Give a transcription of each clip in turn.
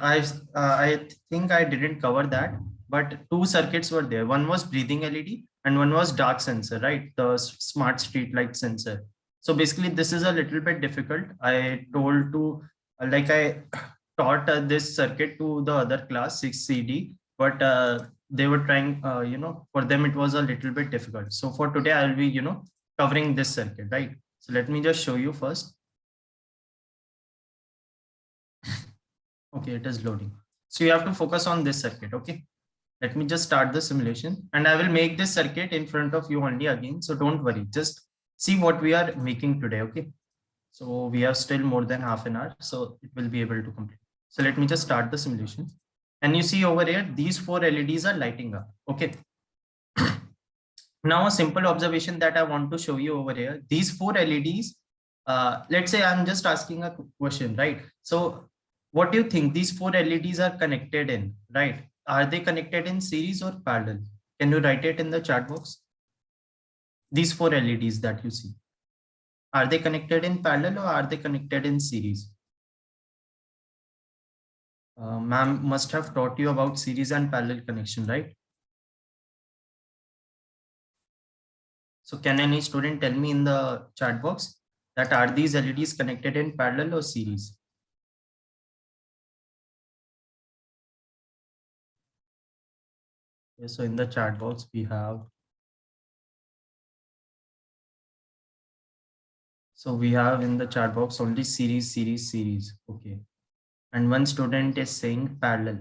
I think I didn't cover that, but two circuits were there. One was breathing LED and one was dark sensor, right? The smart street light sensor. So basically, this is a little bit difficult. I told to like I taught this circuit to the other class 6CD, but they were trying, for them it was a little bit difficult. So for today, I'll be, covering this circuit, right? So let me just show you first. Okay, it is loading. So you have to focus on this circuit. Okay, let me just start the simulation and I will make this circuit in front of you only again. So don't worry, just see what we are making today. Okay, so we have still more than half an hour, so it will be able to complete. So let me just start the simulation. And you see over here, these four LEDs are lighting up. Okay. Now a simple observation that I want to show you over here, these four LEDs, let's say I'm just asking a question, right? So what do you think these four LEDs are connected in, right? Are they connected in series or parallel? Can you write it in the chat box? These four LEDs that you see, are they connected in parallel or are they connected in series? Ma'am must have taught you about series and parallel connection, right? So can any student tell me in the chat box that are these LEDs connected in parallel or series? Okay, so in the chat box we have, in the chat box only series. Okay. And one student is saying parallel.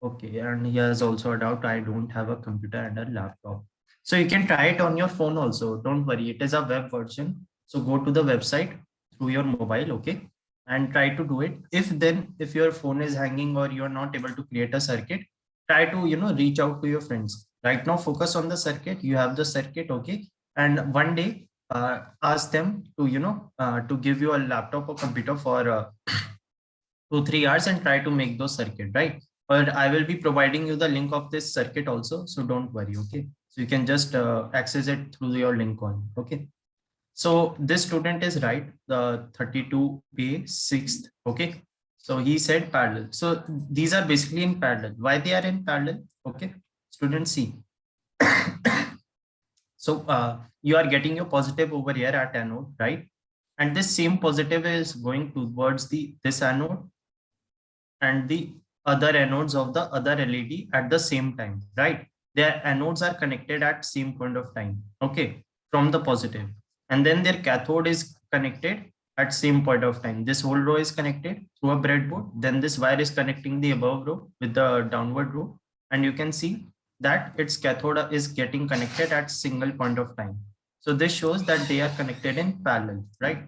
Okay, and he has also a doubt, I don't have a computer and a laptop. So you can try it on your phone also. Don't worry, it is a web version. So go to the website through your mobile, okay, and try to do it. If your phone is hanging or you're not able to create a circuit, try to reach out to your friends. Right now, focus on the circuit. You have the circuit, okay, and one day ask them to to give you a laptop or computer for 2-3 hours and try to make those circuit, right? But I will be providing you the link of this circuit also, so don't worry. Okay, so you can just access it through your link on. Okay, so this student is right, the 32A 6th. Okay, so he said parallel. So these are basically in parallel. Why they are in parallel? Okay, student C. So you are getting your positive over here at anode, right? And this same positive is going towards this anode and the other anodes of the other LED at the same time, right? Their anodes are connected at same point of time, okay, from the positive. And then their cathode is connected at same point of time. This whole row is connected through a breadboard. Then this wire is connecting the above row with the downward row. And you can see that its cathode is getting connected at single point of time. So this shows that they are connected in parallel, right?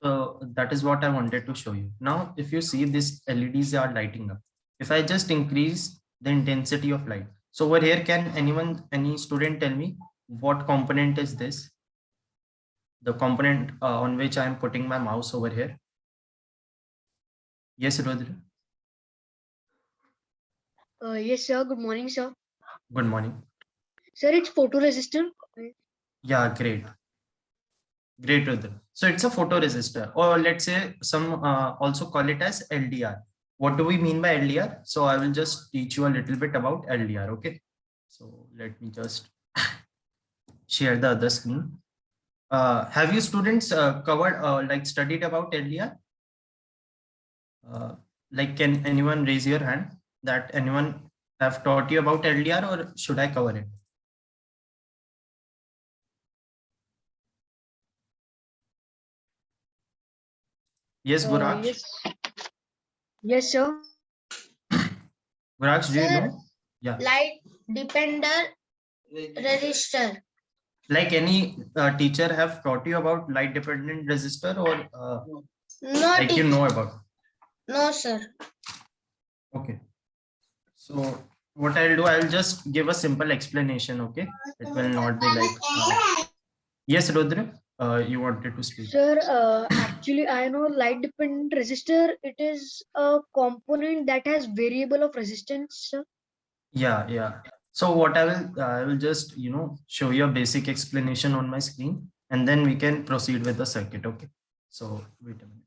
So that is what I wanted to show you. Now, if you see these LEDs are lighting up, if I just increase the intensity of light. So over here, can any student tell me what component is this? The component on which I am putting my mouse over here. Yes, Rudra. Yes, sir. Good morning, sir. Good morning. Sir, it's photoresistor. Yeah, great. Great, Rudra. So it's a photoresistor, or let's say some also call it as LDR. What do we mean by LDR? So I will just teach you a little bit about LDR. Okay. So let me just share the other screen. Have you students covered like studied about LDR? Like, can anyone raise your hand that anyone have taught you about LDR, or should I cover it? Yes, Guraksh. Yes. Yes, sir. Guraksh, do you Sir, know? Yeah. Light depender resistor. Like any teacher have taught you about light dependent resistor, or No, like you know about? No, sir. Okay. So what I'll do, I'll just give a simple explanation. Okay. It will not be like. Yes, Rudra, you wanted to speak. Sir, actually, I know light dependent resistor. It is a component that has variable of resistance, sir. Yeah. So what I will just show you a basic explanation on my screen, and then we can proceed with the circuit. Okay. So wait a minute.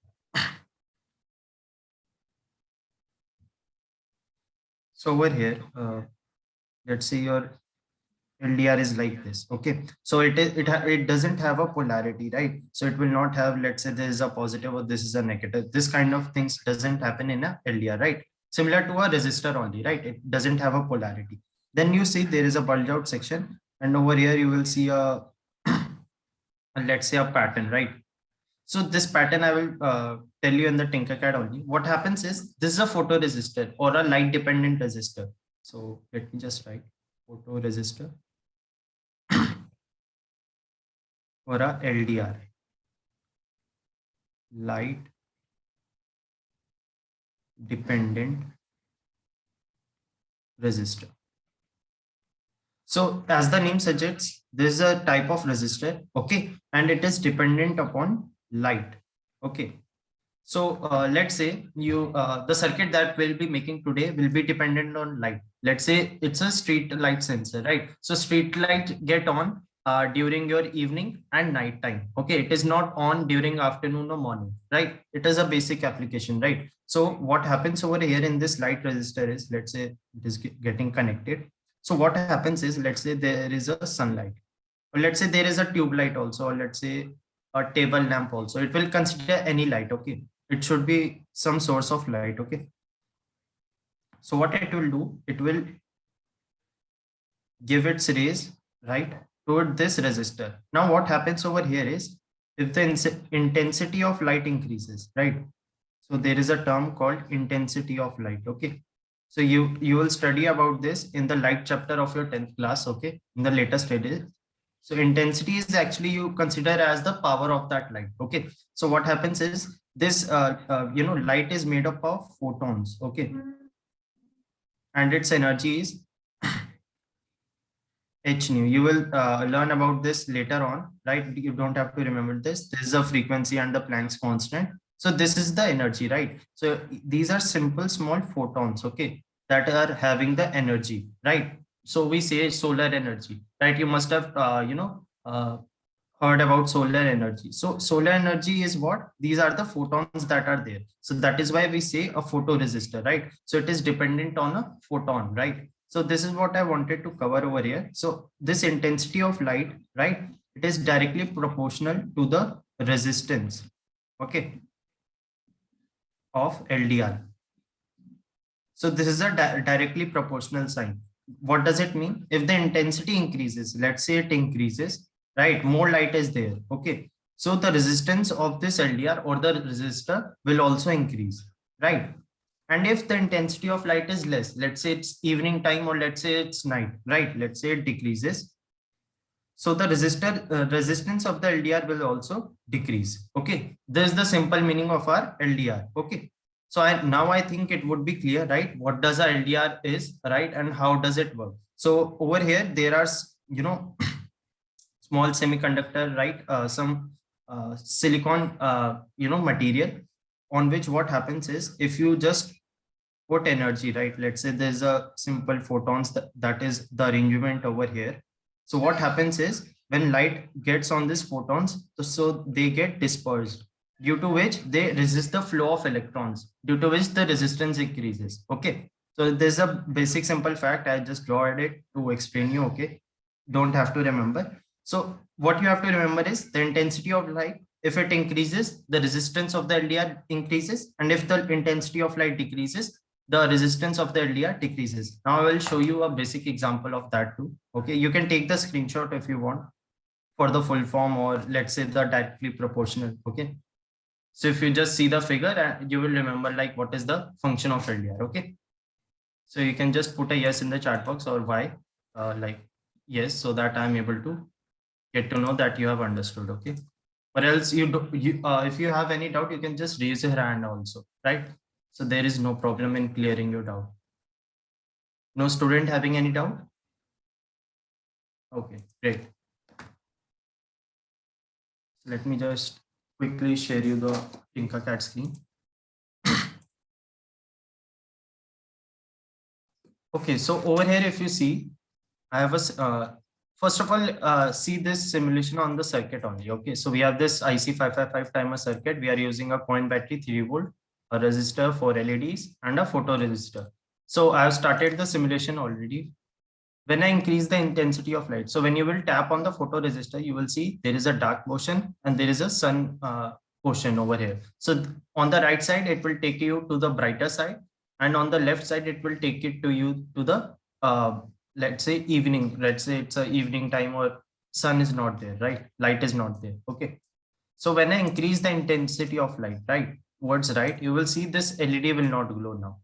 So over here, let's say your LDR is like this. Okay, so it doesn't have a polarity, right? So it will not have, let's say this is a positive or this is a negative. This kind of things doesn't happen in a LDR, right? Similar to a resistor only, right? It doesn't have a polarity. Then you see there is a bulge out section, and over here you will see a let's say a pattern, right? So this pattern I will tell you in the Tinkercad only. What happens is this is a photoresistor or a light dependent resistor. So let me just write photoresistor or a LDR, light dependent resistor. So as the name suggests, this is a type of resistor, okay, and it is dependent upon light, okay. So let's say you the circuit that we'll be making today will be dependent on light. Let's say it's a street light sensor, right? So street light get on during your evening and night time. Okay, it is not on during afternoon or morning, right? It is a basic application, right? So what happens over here in this light resistor is, let's say it is getting connected. So what happens is, let's say there is a sunlight, or let's say there is a tube light also, or let's say a table lamp also. It will consider any light, okay. It should be some source of light, okay. So what it will do, it will give its rays, right, toward this resistor. Now what happens over here is, if the intensity of light increases, right, so there is a term called intensity of light, okay. So you will study about this in the light chapter of your 10th class, okay, in the latest studies. So intensity is actually you consider as the power of that light, okay. So what happens is this light is made up of photons, okay, and its energy is h nu. You will learn about this later on, right? You don't have to remember this. This is a frequency and the Planck's constant. So this is the energy, right? So these are simple small photons, okay, that are having the energy, right? So we say solar energy, right? You must have heard about solar energy. So solar energy is what? These are the photons that are there. So that is why we say a photoresistor, right? So it is dependent on a photon, right? So this is what I wanted to cover over here. So this intensity of light, right, it is directly proportional to the resistance, okay, of LDR. So this is a directly proportional sign. What does it mean? If the intensity increases, let's say it increases, right, more light is there, okay. So the resistance of this LDR or the resistor will also increase, right? And if the intensity of light is less, let's say it's evening time or let's say it's night, right, let's say it decreases, so the resistance of the LDR will also decrease, okay. This is the simple meaning of our LDR, okay. So now I think it would be clear, right, what does a LDR is, right, and how does it work. So over here there are small semiconductor, right, some silicon material, on which what happens is, if you just put energy, right, let's say there's a simple photons, that is the arrangement over here. So what happens is, when light gets on these photons, so they get dispersed, due to which they resist the flow of electrons, due to which the resistance increases, okay. So there's a basic simple fact, I just drawed it to explain you, okay, don't have to remember. So what you have to remember is the intensity of light. If it increases, the resistance of the LDR increases, and if the intensity of light decreases, the resistance of the LDR decreases. Now I will show you a basic example of that too. Okay, you can take the screenshot if you want for the full form, or let's say the directly proportional. Okay, so if you just see the figure, you will remember like what is the function of LDR. Okay, so you can just put a yes in the chat box, or Y, like yes, so that I'm able to get to know that you have understood. Okay, or else if you have any doubt, you can just raise your hand also, right? So there is no problem in clearing your doubt. No student having any doubt? Okay, great. Let me just quickly share you the Tinkercad screen. Okay, so over here, if you see, I have a, first of all, see this simulation on the circuit only. Okay, so we have this IC555 timer circuit. We are using a coin battery 3 volt, a resistor, 4 LEDs, and a photoresistor. So I've started the simulation already. When I increase the intensity of light, so when you will tap on the photoresistor, you will see there is a dark portion and there is a sun portion over here. So on the right side, it will take you to the brighter side, and on the left side, it will take it to you to the let's say evening. Let's say it's a evening time or sun is not there, right? Light is not there. Okay. So when I increase the intensity of light, right, towards right, you will see this LED will not glow now.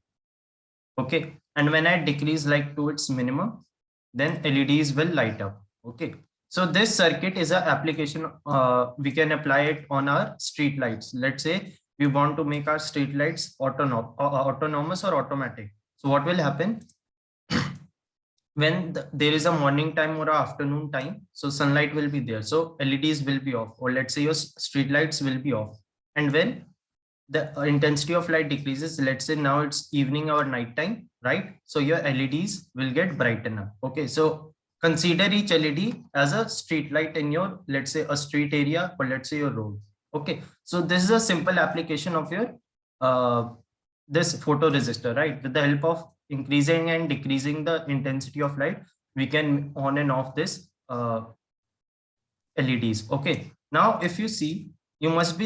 Okay. And when I decrease light to its minimum, then LEDs will light up. Okay. So this circuit is an application. We can apply it on our street lights. Let's say we want to make our street lights autonomous or automatic. So what will happen when there is a morning time or a afternoon time? So sunlight will be there. So LEDs will be off, or let's say your street lights will be off. And when the intensity of light decreases, let's say now it's evening or night time, right? So your LEDs will get brighten up. Okay, so consider each LED as a street light in your, let's say, a street area, or let's say your road. Okay, so this is a simple application of your this photoresistor, right? With the help of increasing and decreasing the intensity of light, we can on and off this LEDs. Okay, now if you see, you must be